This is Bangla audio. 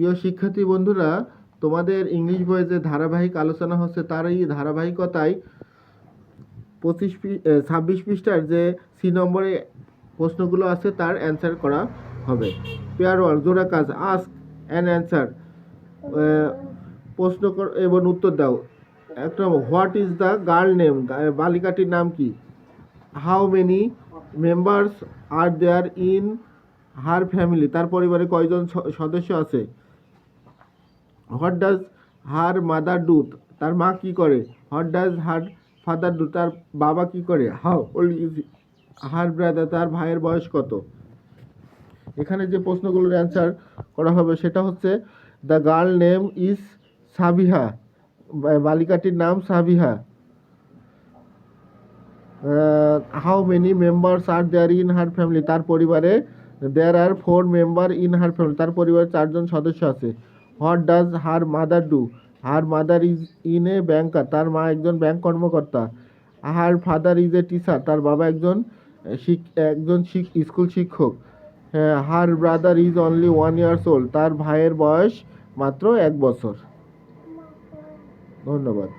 প্রিয় শিক্ষার্থী বন্ধুরা, তোমাদের ইংলিশ বইয়ে যে ধারাবাহিক আলোচনা হচ্ছে তার এই ধারাবাহিকতায় 26 পৃষ্ঠার যে সি নম্বরে প্রশ্নগুলো আছে তার অ্যান্সার করা হবে। পেয়ার ওয়ার্ক, জোড়া কাজ, আস্ক অ্যান্ড অ্যান্সার, প্রশ্ন এবং উত্তর দাও। এক নম্বর, what is the girl name, বালিকাটির নাম কি? How many members are there in her family, তার পরিবারে কয়জন সদস্য আছে? What does her mother do, তার মা কি করে? What does her father do, তার বাবা কি করে? How old is her brother, তার ভাইয়ের বয়স কত? এখানে যে প্রশ্নগুলোর অ্যান্সার করা হবে সেটা হচ্ছে the girl name is Sabiha, বালিকাটির নাম সাবিহা। How many members are there in her family, তার পরিবারে there are 4 member in her family, তার পরিবারে 4 জন সদস্য আছে। What does her mother do, her mother is in a banker, তার মা একজন ব্যাংক কর্মকর্তা। Her father is a teacher, তার বাবা একজন স্কুল শিক্ষক। Her brother is only 1 years old, তার ভাইয়ের বয়স মাত্র 1 বছর। ধন্যবাদ।